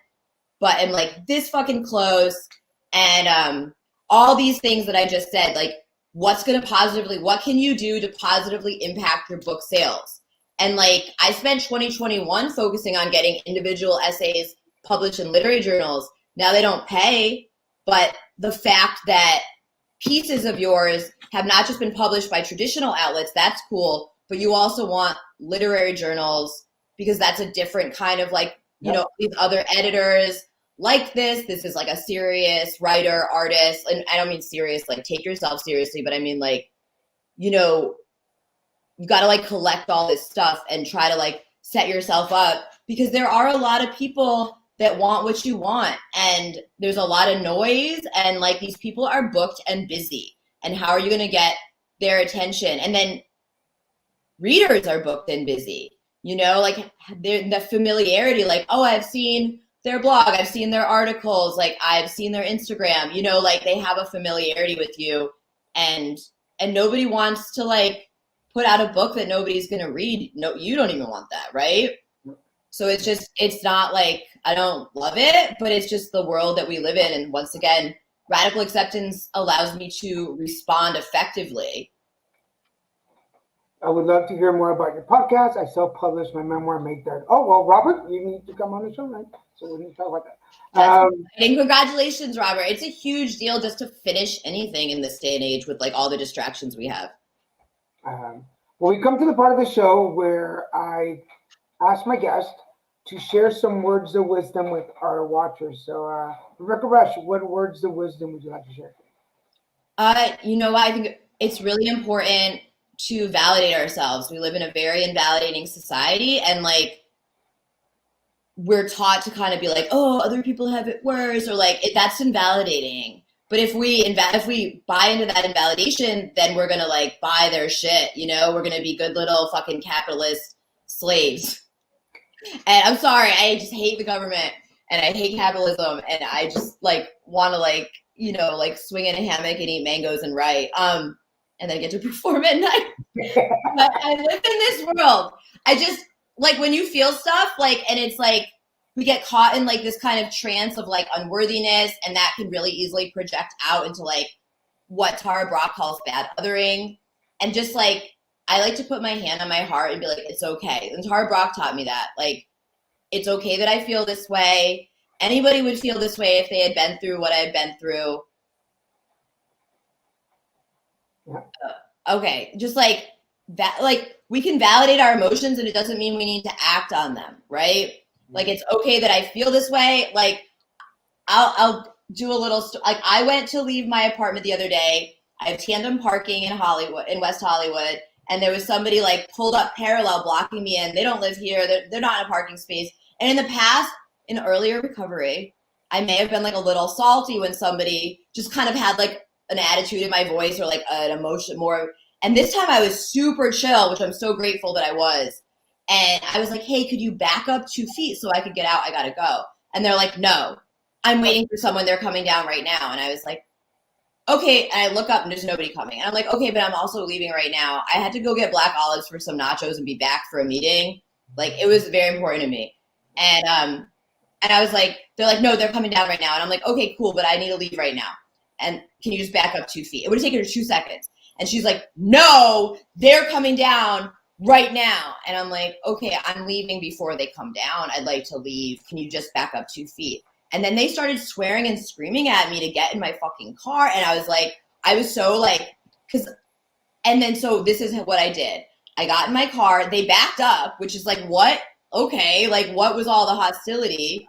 but I'm like this fucking close. And all these things that I just said, like what can you do to positively impact your book sales? And like, I spent 2021 focusing on getting individual essays published in literary journals. Now they don't pay, but the fact that pieces of yours have not just been published by traditional outlets, that's cool, but you also want literary journals because that's a different kind of like, these other editors like this is like a serious writer, artist. And I don't mean serious, like take yourself seriously, but I mean like, you got to like collect all this stuff and try to like set yourself up because there are a lot of people that want what you want and there's a lot of noise and like these people are booked and busy and how are you going to get their attention? And then readers are booked and busy, like the familiarity, like, oh, I've seen their blog, I've seen their articles, like I've seen their Instagram, like they have a familiarity with you and nobody wants to like put out a book that nobody's going to read. No, you don't even want that, right? So it's not like I don't love it, but it's just the world that we live in. And once again, radical acceptance allows me to respond effectively. I would love to hear more about your podcast. I self-published my memoir, Make That. Oh, well, Robert, you need to come on the show, right? So we need to talk about that. And congratulations, Robert. It's a huge deal just to finish anything in this day and age with like all the distractions we have. Well, we come to the part of the show where I ask my guest to share some words of wisdom with our watchers. So, Rebecca Rush, what words of wisdom would you like to share? I think it's really important to validate ourselves. We live in a very invalidating society, and like we're taught to kind of be like, oh, other people have it worse, or like that's invalidating. But if we buy into that invalidation, then we're going to like buy their shit, we're going to be good little fucking capitalist slaves. And I'm sorry, I just hate the government. and I hate capitalism, and I just like want to like, you know, like swing in a hammock and eat mangoes and write, and then get to perform at night. But I live in this world. I just like when you feel stuff like, and it's like we get caught in like this kind of trance of like unworthiness, and that can really easily project out into like what Tara Brach calls bad othering. And just like I like to put my hand on my heart and be like, it's okay. And Tara Brach taught me that. Like, it's okay that I feel this way. Anybody would feel this way if they had been through what I've been through. Yeah. Okay, just like that, like we can validate our emotions, and it doesn't mean we need to act on them, right? Like, it's okay that I feel this way. Like, I'll do a little, like I went to leave my apartment the other day. I have tandem parking in Hollywood, in West Hollywood, and there was somebody like pulled up parallel blocking me in. They don't live here. They're not in a parking space. And in the past, in earlier recovery, I may have been like a little salty when somebody just kind of had like an attitude in my voice or like an emotion more. And this time I was super chill, which I'm so grateful that I was. And I was like, hey, could you back up 2 feet so I could get out? I got to go. And they're like, no, I'm waiting for someone. They're coming down right now. And I was like, okay. And I look up and there's nobody coming. And I'm like, okay, but I'm also leaving right now. I had to go get black olives for some nachos and be back for a meeting. Like, it was very important to me. And I was like, they're like, no, they're coming down right now. And I'm like, okay, cool, but I need to leave right now. And can you just back up 2 feet? It would have taken her 2 seconds. And she's like, no, they're coming down right now. And I'm like, okay, I'm leaving before they come down. I'd like to leave. Can you just back up 2 feet? And then they started swearing and screaming at me to get in my fucking car. And I was like, I was so like, so this is what I did. I got in my car. They backed up, which is like, what? Okay, like what was all the hostility?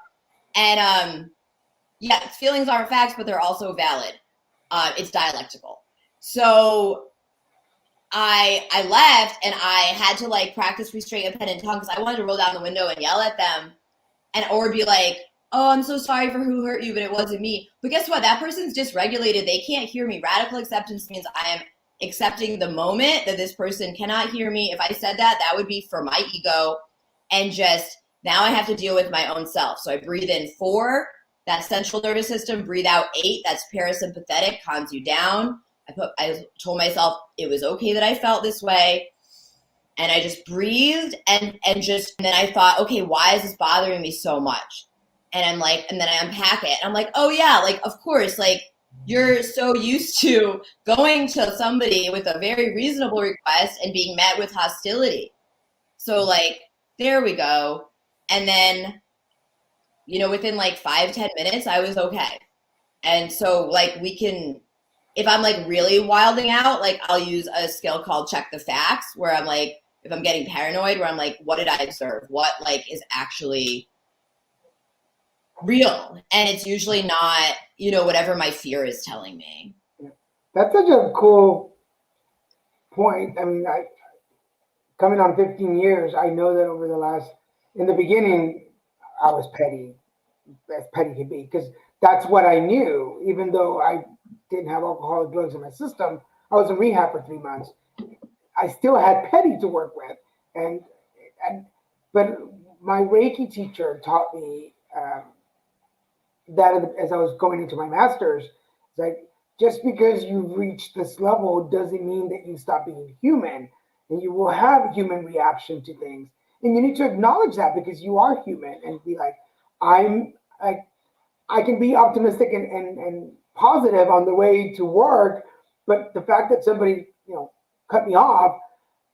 And yeah, feelings aren't facts, but they're also valid. It's dialectical. So I left, and I had to like practice restraining a pen and tongue because I wanted to roll down the window and yell at them, or be like, oh, I'm so sorry for who hurt you, but it wasn't me. But guess what? That person's dysregulated. They can't hear me. Radical acceptance means I am accepting the moment that this person cannot hear me. If I said that, that would be for my ego. And just now I have to deal with my own self. So I breathe in 4, that's central nervous system. Breathe out 8, that's parasympathetic, calms you down. I told myself it was okay that I felt this way. And I just breathed and then I thought, okay, why is this bothering me so much? And I'm like, and then I unpack it. And I'm like, oh yeah, like, of course, like you're so used to going to somebody with a very reasonable request and being met with hostility. So like, there we go. And then, you know, within like 5-10 minutes, I was okay. And so like if I'm like really wilding out, like I'll use a skill called check the facts, where I'm like, if I'm getting paranoid, where I'm like, what did I observe? What like is actually real? And it's usually not, you know, whatever my fear is telling me. That's such a cool point. I mean, coming on 15 years, I know that in the beginning, I was petty, as petty could be, because that's what I knew. Even though I didn't have alcoholic drugs in my system, I was in rehab for 3 months. I still had petty to work with, but my Reiki teacher taught me that as I was going into my master's, it's like, just because you've reached this level doesn't mean that you stop being human. And you will have human reaction to things. And you need to acknowledge that, because you are human, and be like, I can be optimistic and positive on the way to work, but the fact that somebody, you know, cut me off,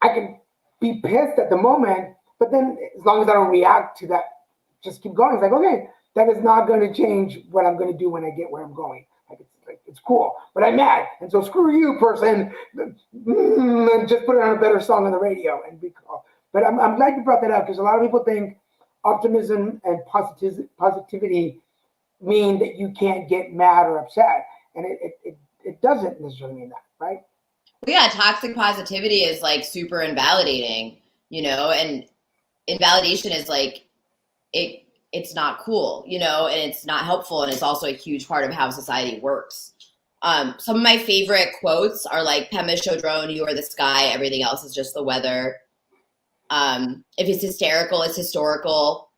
I can be pissed at the moment, but then as long as I don't react to that, just keep going. It's like, okay, that is not going to change what I'm going to do when I get where I'm going. It's cool, but I'm mad, and so screw you, person. And just put it on a better song on the radio and be cool. But I'm glad you brought that up, because a lot of people think optimism and positivity mean that you can't get mad or upset, and it doesn't necessarily mean that, right? Yeah, toxic positivity is like super invalidating, you know, and invalidation is like it's not cool, you know, and it's not helpful, and it's also a huge part of how society works. Some of my favorite quotes are like, Pema Chodron, you are the sky, everything else is just the weather. If it's hysterical, it's historical.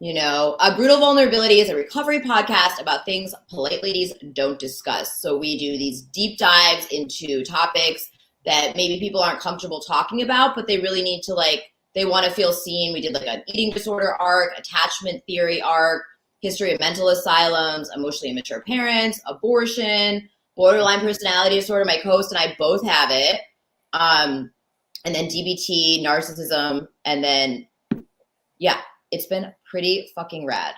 Brutal Vulnerability is a recovery podcast about things polite ladies don't discuss. So we do these deep dives into topics that maybe people aren't comfortable talking about, but they really need to they want to feel seen. We did an eating disorder arc, attachment theory arc, history of mental asylums, emotionally immature parents, abortion, borderline personality disorder. My co-host and I both have it. And then DBT, narcissism, and then, it's been pretty fucking rad.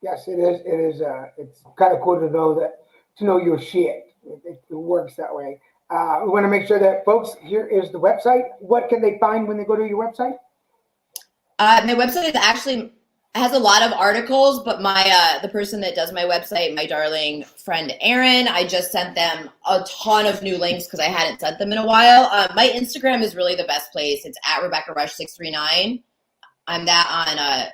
Yes, it is. It is. It's kind of cool to know your shit. It works that way. We want to make sure that folks, here is the website. What can they find when they go to your website? My website is actually has a lot of articles, but the person that does my website, my darling friend Erin, I just sent them a ton of new links because I hadn't sent them in a while. My Instagram is really the best place. It's at Rebecca Rush 639. I'm that on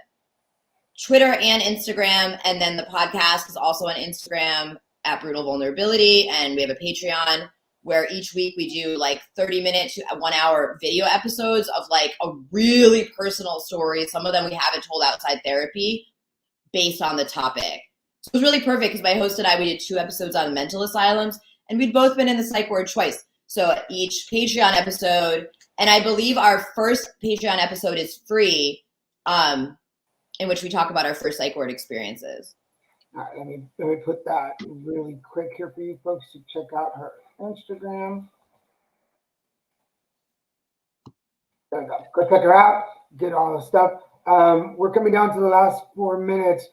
Twitter and Instagram, and then the podcast is also on Instagram at Brutal Vulnerability, and we have a Patreon where each week we do 30-minute to 1 hour video episodes of a really personal story. Some of them we haven't told outside therapy based on the topic. So it was really perfect because my host and I, we did 2 episodes on mental asylums, and we'd both been in the psych ward twice. So each Patreon episode, and I believe our first Patreon episode is free, in which we talk about our first psych ward experiences. All right, let me put that really quick here for you folks to check out her Instagram. There we go. Go check her out. Get all the stuff. We're coming down to the last 4 minutes.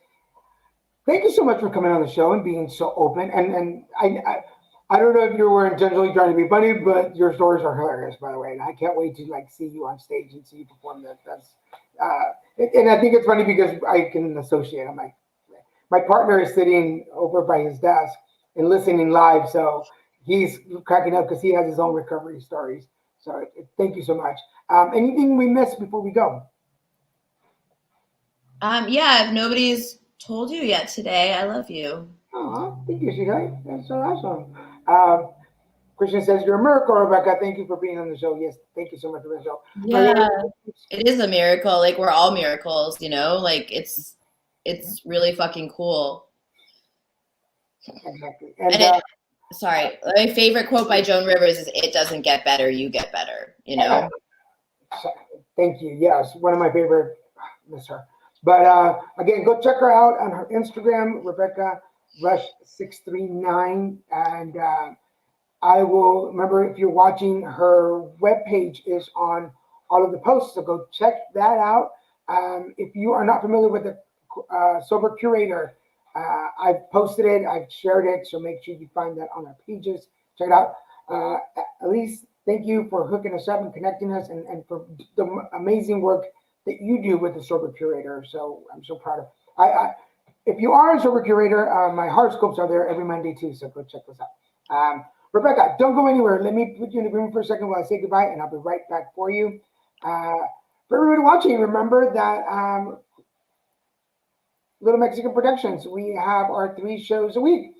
Thank you so much for coming on the show and being so open. And I don't know if you were intentionally trying to be funny, but your stories are hilarious, by the way. And I can't wait to see you on stage and see you perform that. And I think it's funny because I can associate. I'm my partner is sitting over by his desk and listening live, so he's cracking up because he has his own recovery stories. So thank you so much. Anything we missed before we go? If nobody's told you yet today, I love you. Oh, thank you, sweetheart. That's so awesome. Christian says, you're a miracle, Rebecca. Thank you for being on the show. Yes, thank you so much for the show. Yeah, it is a miracle. We're all miracles, it's really fucking cool. Exactly. Sorry, my favorite quote by Joan Rivers is, "It doesn't get better, you get better." Thank you. Yes, one of my favorite. Miss her. But again, go check her out on her Instagram, Rebecca Rush 639, and I will remember if you're watching, her webpage is on all of the posts, so go check that out. If you are not familiar with the Sober Curator, I've posted it, I've shared it, so make sure you find that on our pages. Check it out. Elise, thank you for hooking us up and connecting us, and for the amazing work that you do with the Sober Curator. So I'm so proud of. If you are a Sober Curator, my horoscopes are there every Monday too, so go check this out. Rebecca, don't go anywhere. Let me put you in the room for a second while I say goodbye, and I'll be right back for you. For everybody watching, remember that Little Mexican Productions, we have our 3 shows a week.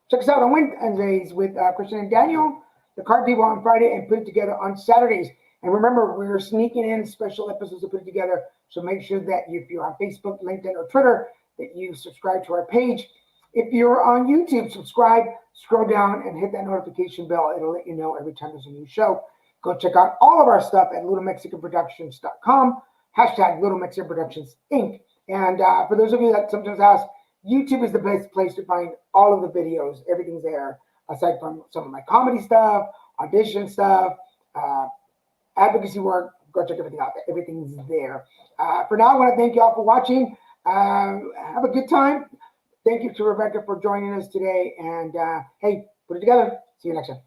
Check us out on Wednesdays with Christian and Daniel, the Card People on Friday, and Put It Together on Saturdays. And remember, we're sneaking in special episodes to Put It Together, so make sure that if you're on Facebook, LinkedIn, or Twitter, that you subscribe to our page. If you're on YouTube, subscribe, scroll down, and hit that notification bell. It'll let you know every time there's a new show. Go check out all of our stuff at littlemexicanproductions.com, hashtag Little Mexican Productions Inc. And for those of you that sometimes ask, YouTube is the best place to find all of the videos. Everything's there, aside from some of my comedy stuff, audition stuff, advocacy work. Go check everything out. Everything's there. For now, I want to thank you all for watching. Have a good time. Thank you to Rebecca for joining us today. And hey, put it together. See you next time.